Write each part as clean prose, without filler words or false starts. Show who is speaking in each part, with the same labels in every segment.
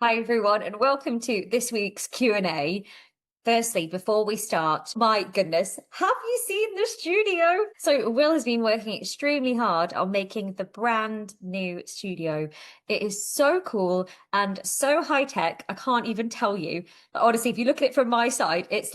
Speaker 1: Hi everyone, and welcome to this week's Q&A. Firstly, before we start, my goodness, have you seen the studio? So Will has been working extremely hard on making the brand new studio. It is so cool and so high tech. I can't even tell you. But honestly, if you look at it from my side, it's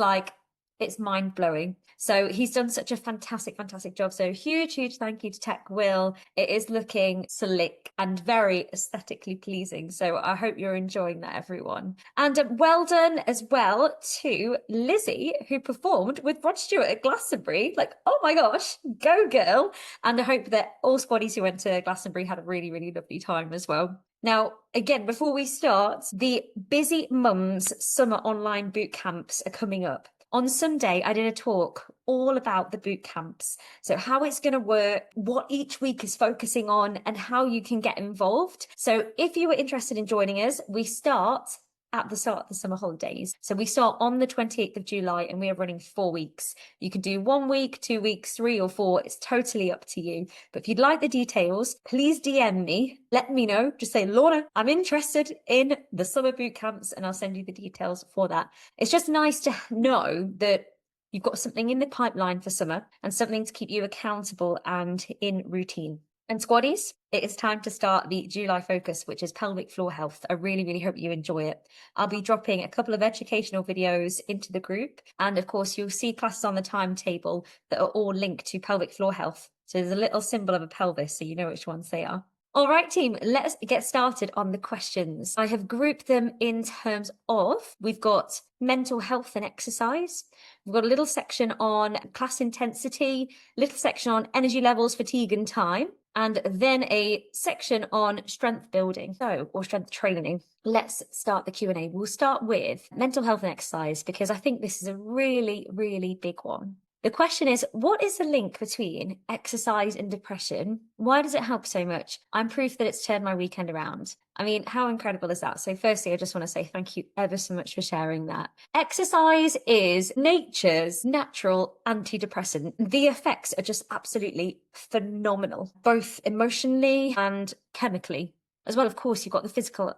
Speaker 1: mind blowing. So he's done such a fantastic job. So huge thank you to Tech Will. It is looking slick and very aesthetically pleasing. So I hope you're enjoying that, everyone. And well done as well to Lizzie, who performed with Rod Stewart at Glastonbury. Like, oh my gosh, go girl. And I hope that all squaddies who went to Glastonbury had a really lovely time as well. Now, again, before we start, the Busy Mums summer online boot camps are coming up. On Sunday, I did a talk all about the boot camps. So how it's going to work, what each week is focusing on, and how you can get involved. So if you were interested in joining us, we start at the start of the summer holidays. So we start on the 28th of July and we are running 4 weeks. You can do 1 week, 2 weeks, 3 or 4. It's totally up to you. But if you'd like the details, please DM me. Let me know. Just say, Lorna, I'm interested in the summer boot camps, and I'll send you the details for that. It's just nice to know that you've got something in the pipeline for summer and something to keep you accountable and in routine. And squaddies, it is time to start the July focus, which is pelvic floor health. I really hope you enjoy it. I'll be dropping a couple of educational videos into the group. And of course, you'll see classes on the timetable that are all linked to pelvic floor health. So there's a little symbol of a pelvis, so you know which ones they are. All right, team, let's get started on the questions. I have grouped them in terms of, we've got mental health and exercise. We've got a little section on class intensity, little section on energy levels, fatigue and time, and then a section on strength building, or strength training. Let's start the Q&A. We'll start with mental health and exercise because I think this is a really big one. The question is, what is the link between exercise and depression? Why does it help so much? I'm proof that it's turned my weekend around. I mean, how incredible is that? So firstly, I just want to say thank you ever so much for sharing that. Exercise is nature's natural antidepressant. The effects are just absolutely phenomenal, both emotionally and chemically. As well, of course, you've got the physical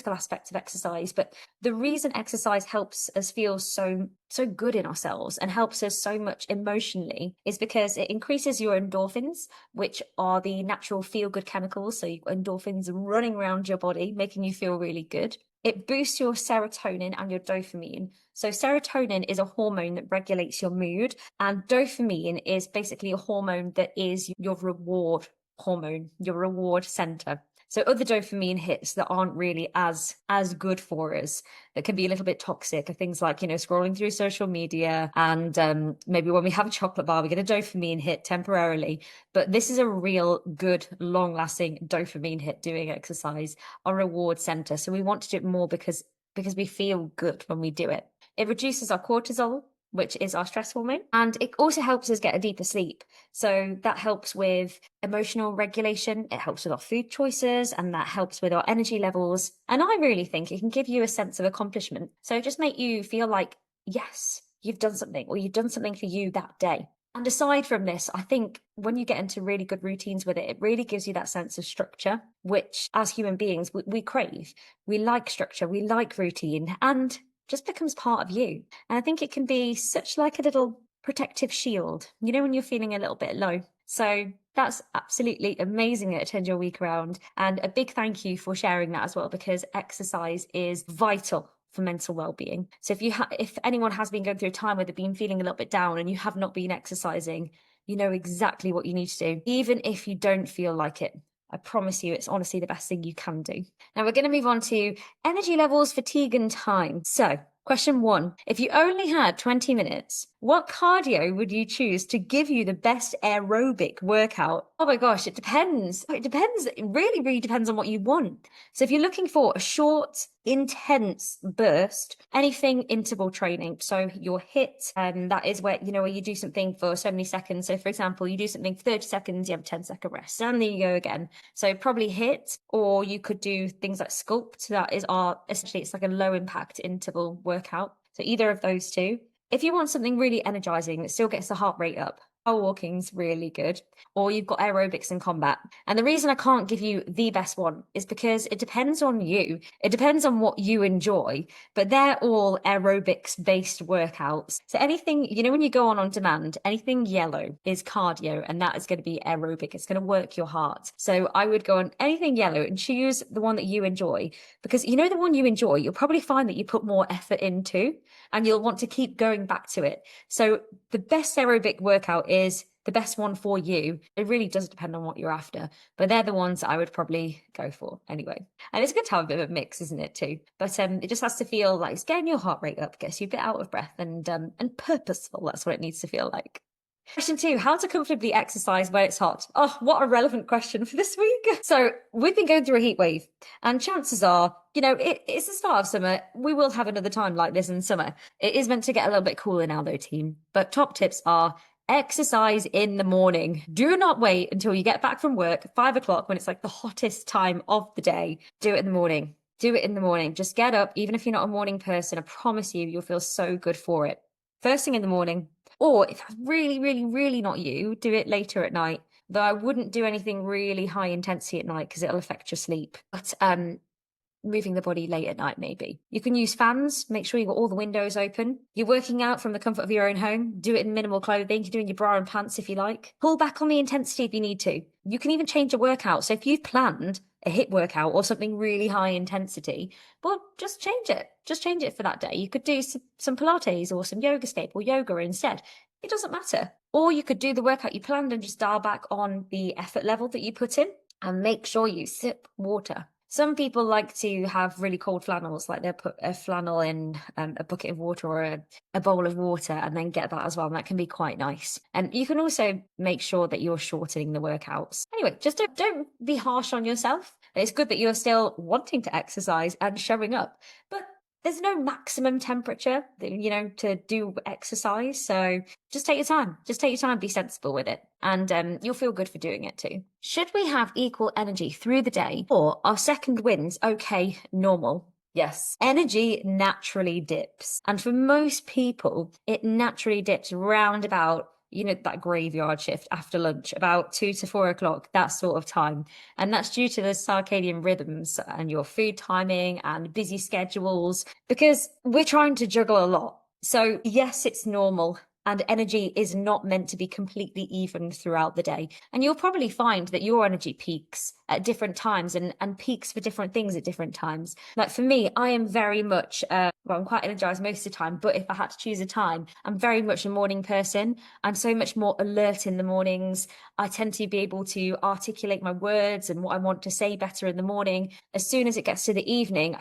Speaker 1: aspect of exercise, but the reason exercise helps us feel so good in ourselves and helps us so much emotionally is because it increases your endorphins, which are the natural feel-good chemicals. So you've got endorphins running around your body, making you feel really good. It boosts your serotonin and your dopamine. So serotonin is a hormone that regulates your mood, and dopamine is basically a hormone that is your reward hormone, your reward center. So other dopamine hits that aren't really as good for us, that can be a little bit toxic, are things like, scrolling through social media, and maybe when we have a chocolate bar, we get a dopamine hit temporarily. But this is a real good, long-lasting dopamine hit doing exercise, our reward center. So we want to do it more because we feel good when we do it. It reduces our cortisol, which is our stress hormone. And it also helps us get a deeper sleep. So that helps with emotional regulation. It helps with our food choices, and that helps with our energy levels. And I really think it can give you a sense of accomplishment. So just make you feel like, yes, you've done something, or you've done something for you that day. And aside from this, I think when you get into really good routines with it, it really gives you that sense of structure, which as human beings, we crave. We like structure, we like routine, and just becomes part of you. And I think it can be such like a little protective shield, when you're feeling a little bit low. So that's absolutely amazing that it turned your week around. And a big thank you for sharing that as well, because exercise is vital for mental well-being. So if anyone has been going through a time where they've been feeling a little bit down and you have not been exercising, you know exactly what you need to do, even if you don't feel like it. I promise you, it's honestly the best thing you can do. Now we're going to move on to energy levels, fatigue and time. So question 1, if you only had 20 minutes, what cardio would you choose to give you the best aerobic workout? Oh my gosh, it depends. It depends. It really depends on what you want. So if you're looking for a short, intense burst, anything interval training. So your HIIT, that is where, where you do something for so many seconds. So for example, you do something for 30 seconds, you have a 10-second rest, and then you go again. So probably HIIT, or you could do things like Sculpt. That is essentially, it's like a low impact interval workout. So either of those two. If you want something really energizing that still gets the heart rate up, Power walking's really good, or you've got aerobics and combat. And the reason I can't give you the best one is because it depends on you. It depends on what you enjoy, but they're all aerobics based workouts. So anything, when you go on demand, anything yellow is cardio, and that is going to be aerobic. It's going to work your heart. So I would go on anything yellow and choose the one that you enjoy, because the one you enjoy, you'll probably find that you put more effort into and you'll want to keep going back to it. So the best aerobic workout is the best one for you. It really does depend on what you're after, but they're the ones I would probably go for anyway. And it's good to have a bit of a mix, isn't it, too? But it just has to feel like it's getting your heart rate up, gets you a bit out of breath and purposeful. That's what it needs to feel like. Question 2, how to comfortably exercise when it's hot? Oh, what a relevant question for this week. So we've been going through a heat wave, and chances are, it's the start of summer. We will have another time like this in summer. It is meant to get a little bit cooler now though, team. But top tips are exercise in the morning. Do not wait until you get back from work, 5 o'clock, when it's like the hottest time of the day. Do it in the morning. Do it in the morning. Just get up. Even if you're not a morning person, I promise you'll feel so good for it. First thing in the morning. Or if that's really, really, really not you, do it later at night. Though I wouldn't do anything really high intensity at night because it'll affect your sleep. But moving the body late at night, maybe. You can use fans. Make sure you've got all the windows open. You're working out from the comfort of your own home. Do it in minimal clothing. You're doing your bra and pants if you like. Pull back on the intensity if you need to. You can even change your workout. So if you've planned a HIIT workout or something really high intensity, well, just change it. Just change it for that day. You could do some Pilates or some yoga scape or yoga instead. It doesn't matter. Or you could do the workout you planned and just dial back on the effort level that you put in, and make sure you sip water. Some people like to have really cold flannels, like they'll put a flannel in a bucket of water or a bowl of water and then get that as well. And that can be quite nice. And you can also make sure that you're shortening the workouts. Anyway, just don't be harsh on yourself. It's good that you're still wanting to exercise and showing up, but there's no maximum temperature, to do exercise. So just take your time. Just take your time, be sensible with it. And you'll feel good for doing it too. Should we have equal energy through the day, or are second winds okay, normal? Yes. Energy naturally dips. And for most people, it naturally dips round about that graveyard shift after lunch, about 2 to 4 o'clock, that sort of time. And that's due to the circadian rhythms and your food timing and busy schedules, because we're trying to juggle a lot. So yes, it's normal. And energy is not meant to be completely even throughout the day. And you'll probably find that your energy peaks at different times and peaks for different things at different times. Like for me, I am very much, I'm quite energized most of the time, but if I had to choose a time, I'm very much a morning person. I'm so much more alert in the mornings. I tend to be able to articulate my words and what I want to say better in the morning. As soon as it gets to the evening,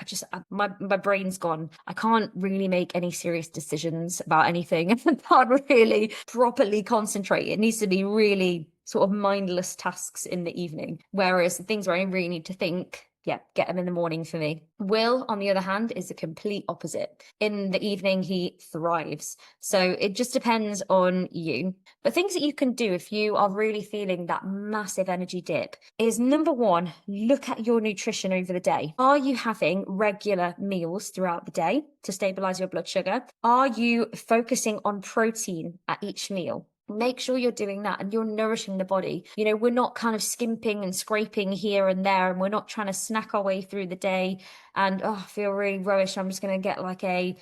Speaker 1: my brain's gone. I can't really make any serious decisions about anything. I can't really properly concentrate. It needs to be really sort of mindless tasks in the evening. Whereas the things where I really need to think, get them in the morning for me. Will, on the other hand, is the complete opposite. In the evening, he thrives. So it just depends on you. But things that you can do if you are really feeling that massive energy dip is, number one, look at your nutrition over the day. Are you having regular meals throughout the day to stabilize your blood sugar? Are you focusing on protein at each meal? Make sure you're doing that and you're nourishing the body. We're not kind of skimping and scraping here and there, and we're not trying to snack our way through the day and, I feel really rubbish. I'm just going to get like a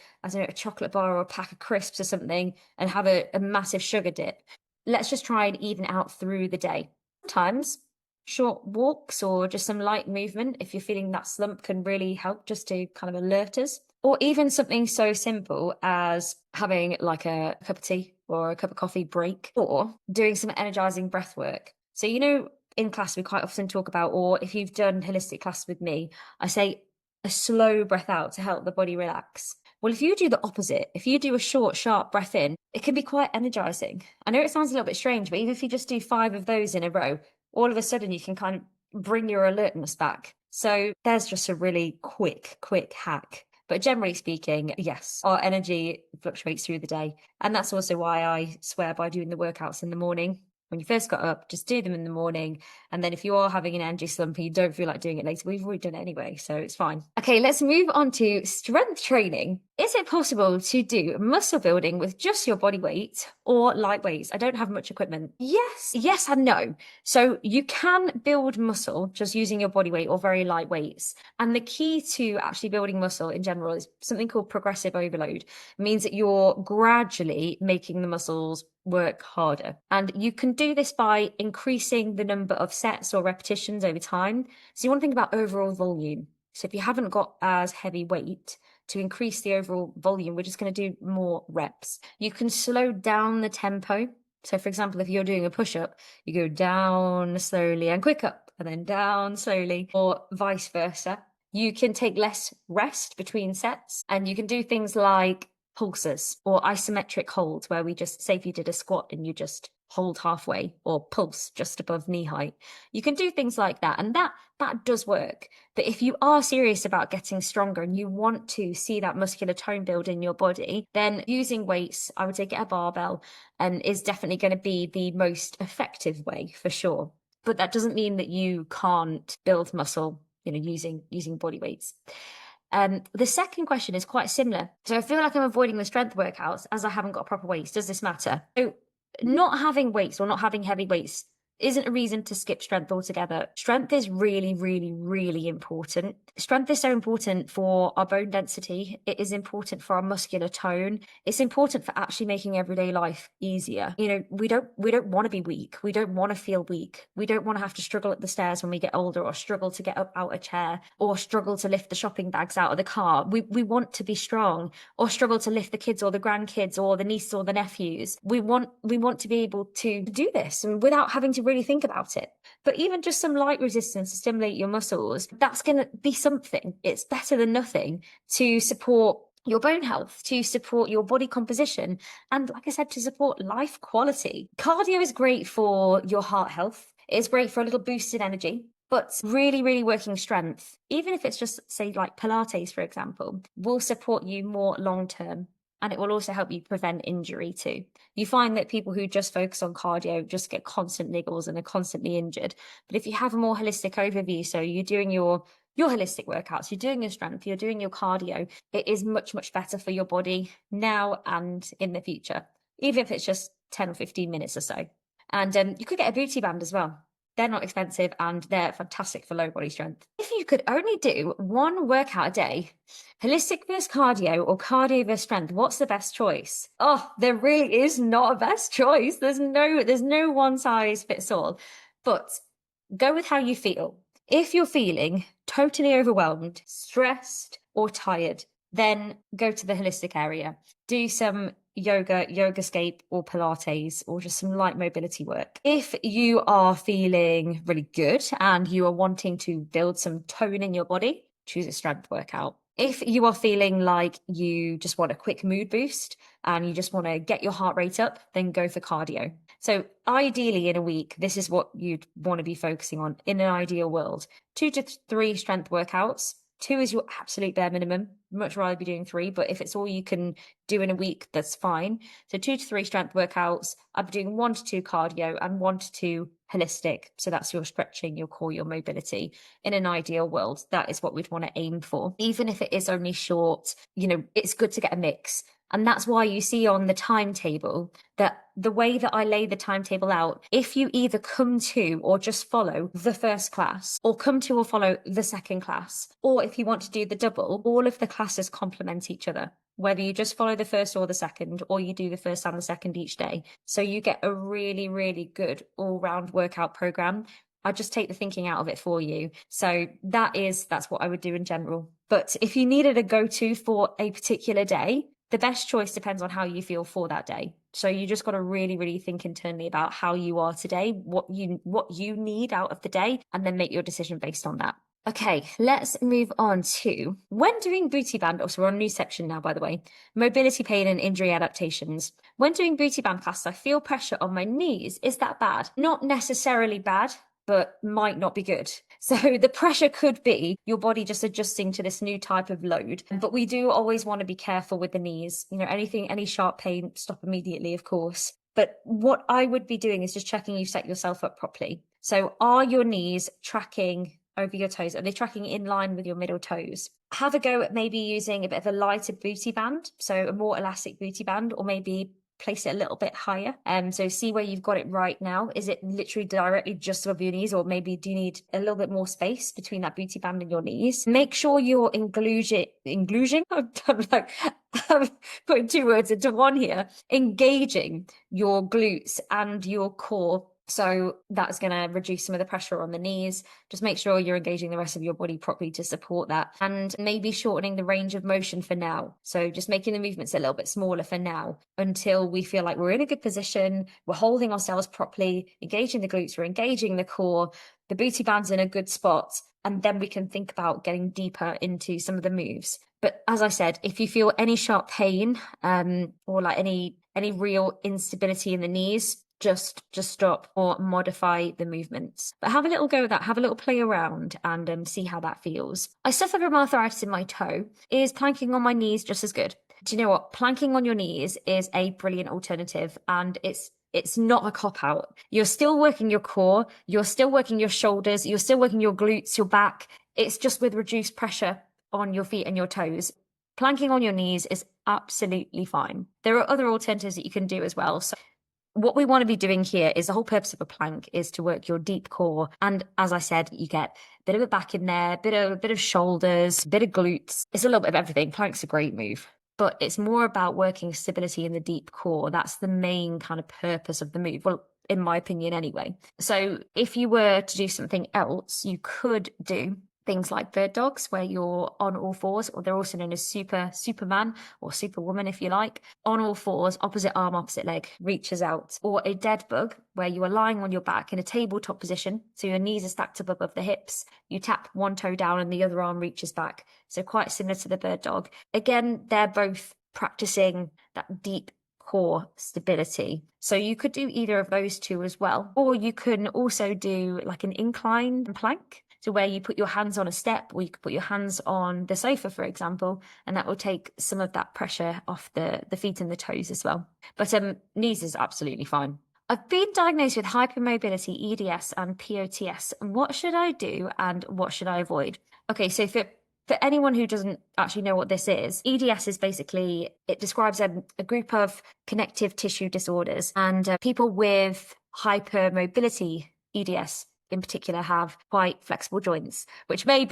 Speaker 1: chocolate bar or a pack of crisps or something and have a massive sugar dip. Let's just try and even out through the day. Sometimes short walks or just some light movement, if you're feeling that slump, can really help just to kind of alert us. Or even something so simple as having like a cup of tea or a cup of coffee break, or doing some energizing breath work. So, in class, we quite often talk about, or if you've done holistic class with me, I say a slow breath out to help the body relax. Well, if you do the opposite, if you do a short, sharp breath in, it can be quite energizing. I know it sounds a little bit strange, but even if you just do 5 of those in a row, all of a sudden you can kind of bring your alertness back. So there's just a really quick hack. But generally speaking, yes, our energy fluctuates through the day. And that's also why I swear by doing the workouts in the morning. When you first got up, just do them in the morning. And then if you are having an energy slump and you don't feel like doing it later, we've already done it anyway, so it's fine. Okay, let's move on to strength training. Is it possible to do muscle building with just your body weight or light weights? I don't have much equipment. Yes and no. So you can build muscle just using your body weight or very light weights. And the key to actually building muscle in general is something called progressive overload. It means that you're gradually making the muscles work harder. And you can do this by increasing the number of sets or repetitions over time. So you want to think about overall volume. So if you haven't got as heavy weight, to increase the overall volume, we're just going to do more reps. You can slow down the tempo. So for example, if you're doing a push-up, you go down slowly and quick up, and then down slowly, or vice versa. You can take less rest between sets, and you can do things like pulses or isometric holds, where we just say if you did a squat and you just hold halfway, or pulse just above knee height. You can do things like that, and that does work. But if you are serious about getting stronger and you want to see that muscular tone build in your body, then using weights, I would say get a barbell, and is definitely going to be the most effective way for sure. But that doesn't mean that you can't build muscle, using body weights. The second question is quite similar. So I feel like I'm avoiding the strength workouts as I haven't got proper weights. Does this matter? So not having weights or not having heavy weights isn't a reason to skip strength altogether. Strength is really, really, really important. Strength is so important for our bone density. It is important for our muscular tone. It's important for actually making everyday life easier. We don't want to be weak. We don't want to feel weak. We don't want to have to struggle up the stairs when we get older, or struggle to get up out a chair, or struggle to lift the shopping bags out of the car. We want to be strong, or struggle to lift the kids or the grandkids or the nieces or the nephews. We want to be able to do this and without having to really think about it. But even just some light resistance to stimulate your muscles, that's going to be something. It's better than nothing to support your bone health, to support your body composition, and like I said, to support life quality. Cardio is great for your heart health. It's great for a little boost in energy. But really, really working strength, even if it's just, say, like Pilates, for example, will support you more long term. And it will also help you prevent injury too. You find that people who just focus on cardio just get constant niggles and are constantly injured. But if you have a more holistic overview, so you're doing your holistic workouts, you're doing your strength, you're doing your cardio, it is much, much better for your body now and in the future, even if it's just 10 or 15 minutes or so. And you could get a booty band as well. They're not expensive and they're fantastic for low body strength. If you could only do one workout a day, holistic versus cardio or cardio versus strength, what's the best choice? Oh, there really is not a best choice. There's no one size fits all. But go with how you feel. If you're feeling totally overwhelmed, stressed, or tired, then go to the holistic area. Do some yogascape or Pilates, or just some light mobility work. If you are feeling really good and you are wanting to build some tone in your body, choose a strength workout. If you are feeling like you just want a quick mood boost and you just want to get your heart rate up, then go for cardio. So ideally in a week, this is what you'd want to be focusing on in an ideal world. 2 to 3 strength workouts. 2 is your absolute bare minimum. Much rather be doing 3, but if it's all you can do in a week, that's fine. So 2 to 3 strength workouts. I'd be doing 1 to 2 cardio and 1 to 2 holistic. So that's your stretching, your core, your mobility. In an ideal world, that is what we'd want to aim for. Even if it is only short, it's good to get a mix. And that's why you see on the timetable that the way that I lay the timetable out, if you either come to or just follow the first class, or come to or follow the second class, or if you want to do the double, all of the classes complement each other, whether you just follow the first or the second, or you do the first and the second each day. So you get a really, really good all-round workout program. I just take the thinking out of it for you. So that's what I would do in general. But if you needed a go-to for a particular day, the best choice depends on how you feel for that day. So you just got to really, really think internally about how you are today, what you need out of the day, and then make your decision based on that. Okay, let's move on to when doing booty band. Also, we're on a new section now, by the way. Mobility pain and injury adaptations. When doing booty band classes, I feel pressure on my knees. Is that bad? Not necessarily bad, but might not be good. So the pressure could be your body just adjusting to this new type of load. But we do always want to be careful with the knees. Any sharp pain, stop immediately, of course. But what I would be doing is just checking you've set yourself up properly. So are your knees tracking over your toes? Are they tracking in line with your middle toes? Have a go at maybe using a bit of a lighter booty band, so a more elastic booty band, or maybe place it a little bit higher. So see where you've got it right now. Is it literally directly just above your knees, or maybe do you need a little bit more space between that booty band and your knees? Make sure you're engaging. I'm like, I'm putting two words into one here. Engaging your glutes and your core. So that's going to reduce some of the pressure on the knees. Just make sure you're engaging the rest of your body properly to support that, and maybe shortening the range of motion for now. So just making the movements a little bit smaller for now until we feel like we're in a good position, we're holding ourselves properly, engaging the glutes, we're engaging the core, the booty band's in a good spot, and then we can think about getting deeper into some of the moves. But as I said, if you feel any sharp pain or like any real instability in the knees, just stop or modify the movements. But have a little go with that, have a little play around, and see how that feels. I suffer from arthritis in my toe. Is planking on my knees just as good? Do you know what? Planking on your knees is a brilliant alternative, and it's not a cop-out. You're still working your core, you're still working your shoulders, you're still working your glutes, your back. It's just with reduced pressure on your feet and your toes. Planking on your knees is absolutely fine. There are other alternatives that you can do as well. So what we want to be doing here is the whole purpose of a plank is to work your deep core. And as I said, you get a bit of a back in there, a bit of shoulders, a bit of glutes. It's a little bit of everything. Plank's a great move, but it's more about working stability in the deep core. That's the main kind of purpose of the move. Well, in my opinion anyway. So if you were to do something else, you could do things like bird dogs, where you're on all fours, or they're also known as Superman or Superwoman, if you like, on all fours, opposite arm, opposite leg, reaches out. Or a dead bug, where you are lying on your back in a tabletop position, so your knees are stacked up above the hips. You tap one toe down and the other arm reaches back. So quite similar to the bird dog. Again, they're both practicing that deep core stability. So you could do either of those two as well. Or you can also do like an incline plank. So where you put your hands on a step, or you could put your hands on the sofa, for example, and that will take some of that pressure off the feet and the toes as well. But knees is absolutely fine. I've been diagnosed with hypermobility, EDS and POTS. What should I do and what should I avoid? Okay, so for anyone who doesn't actually know what this is, EDS is basically, it describes a group of connective tissue disorders, and people with hypermobility, EDS, in particular, have quite flexible joints, which may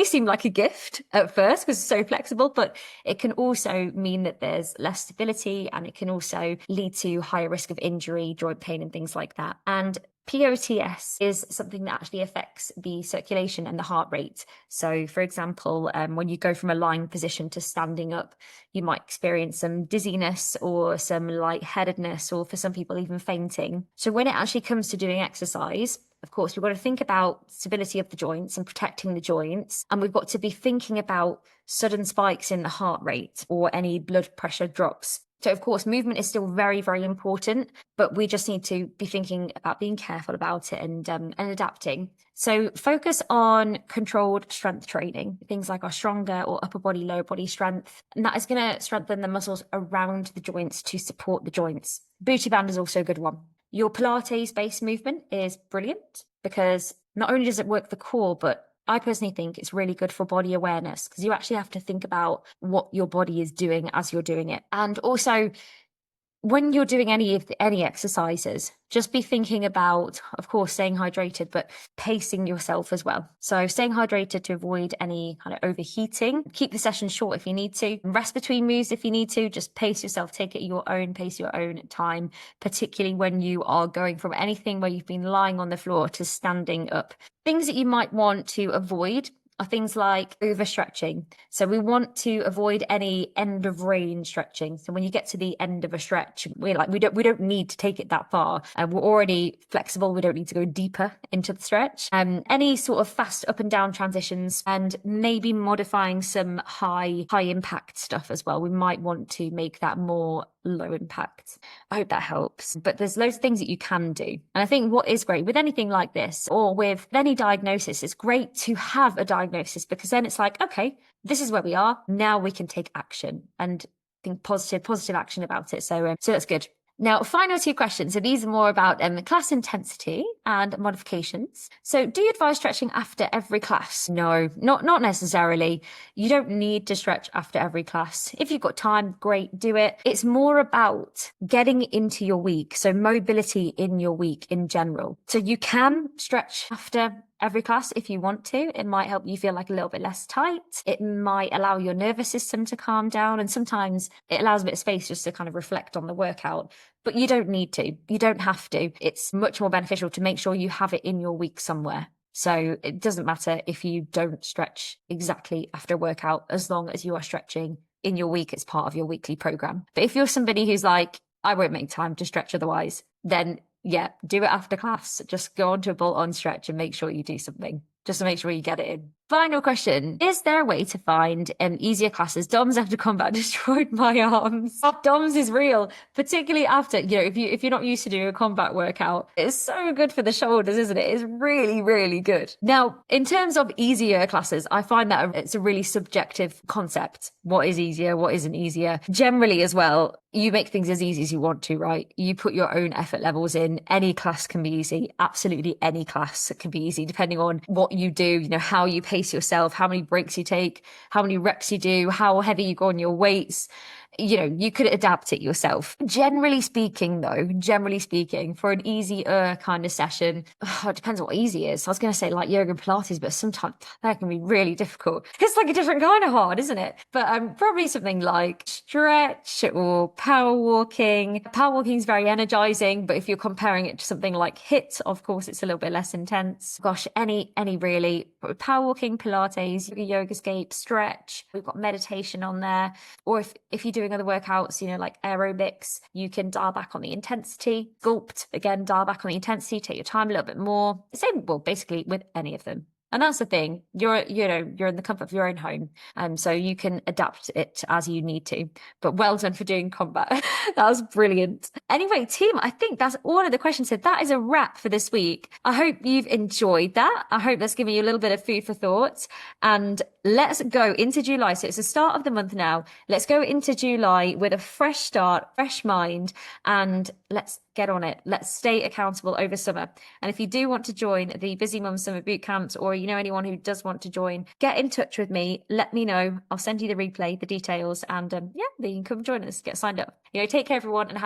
Speaker 1: seem like a gift at first because it's so flexible, but it can also mean that there's less stability, and it can also lead to higher risk of injury, joint pain, and things like that. And POTS is something that actually affects the circulation and the heart rate. So, for example, when you go from a lying position to standing up, you might experience some dizziness or some lightheadedness, or for some people, even fainting. So when it actually comes to doing exercise, of course, we've got to think about stability of the joints and protecting the joints. And we've got to be thinking about sudden spikes in the heart rate or any blood pressure drops. So, of course, movement is still very, very important, but we just need to be thinking about being careful about it and adapting. So focus on controlled strength training, things like our stronger or upper body, lower body strength. And that is going to strengthen the muscles around the joints to support the joints. Booty band is also a good one. Your Pilates-based movement is brilliant because not only does it work the core, but I personally think it's really good for body awareness, because you actually have to think about what your body is doing as you're doing it. And also, when you're doing any exercises, just be thinking about, of course, staying hydrated, but pacing yourself as well. So staying hydrated to avoid any kind of overheating. Keep the session short if you need to. Rest between moves if you need to. Just pace yourself. Take it at your own pace, your own time, particularly when you are going from anything where you've been lying on the floor to standing up. Things that you might want to avoid are things like overstretching. So we want to avoid any end of range stretching. So when you get to the end of a stretch, we don't need to take it that far. We're already flexible. We don't need to go deeper into the stretch. Any sort of fast up and down transitions, and maybe modifying some high impact stuff as well. We might want to make that more low impact. I hope that helps. But there's loads of things that you can do. And I think what is great with anything like this, or with any diagnosis, it's great to have a diagnosis, because then it's like, okay, this is where we are. Now we can take action and think positive action about it. So that's good. Now, final two questions. So these are more about class intensity and modifications. So do you advise stretching after every class? No, not necessarily. You don't need to stretch after every class. If you've got time, great, do it. It's more about getting into your week. So mobility in your week in general. So you can stretch after every class if you want to. It might help you feel like a little bit less tight. It might allow your nervous system to calm down. And sometimes it allows a bit of space just to kind of reflect on the workout. But you don't need to. You don't have to. It's much more beneficial to make sure you have it in your week somewhere. So it doesn't matter if you don't stretch exactly after a workout, as long as you are stretching in your week as part of your weekly program. But if you're somebody who's like, I won't make time to stretch otherwise, then yeah, do it after class. Just go on to a bolt-on stretch and make sure you do something, just to make sure you get it in. Final question. Is there a way to find easier classes? DOMS after combat destroyed my arms. DOMS is real, particularly after, if you're not used to doing a combat workout. It's so good for the shoulders, isn't it? It's really, really good. Now, in terms of easier classes, I find that it's a really subjective concept. What is easier? What isn't easier? Generally as well, you make things as easy as you want to, right? You put your own effort levels in. Any class can be easy. Absolutely any class can be easy, depending on what you do, how you pace yourself, how many breaks you take, how many reps you do, how heavy you go on your weights. You could adapt it yourself. Generally speaking, for an easier kind of session, it depends what easy is. I was going to say like yoga and Pilates, but sometimes that can be really difficult. It's like a different kind of hard, isn't it? But probably something like stretch or power walking. Power walking is very energizing, but if you're comparing it to something like HIIT, of course, it's a little bit less intense. Gosh, any really. Power walking, Pilates, yoga escape, stretch. We've got meditation on there. Or if you're doing other workouts, like aerobics, you can dial back on the intensity. Sculpt, again, dial back on the intensity, take your time a little bit more. Same, well, basically with any of them. And that's the thing, you're in the comfort of your own home. So you can adapt it as you need to. But well done for doing combat. That was brilliant. Anyway, team, I think that's all of the questions. So that is a wrap for this week. I hope you've enjoyed that. I hope that's given you a little bit of food for thought. And let's go into July. So it's the start of the month now. Let's go into July with a fresh start, fresh mind, and let's get on it. Let's stay accountable over summer. And if you do want to join the Busy Mum Summer Boot Camps, or anyone who does want to join, get in touch with me. Let me know. I'll send you the replay, the details, and then you can come join us, get signed up. Take care, everyone, and have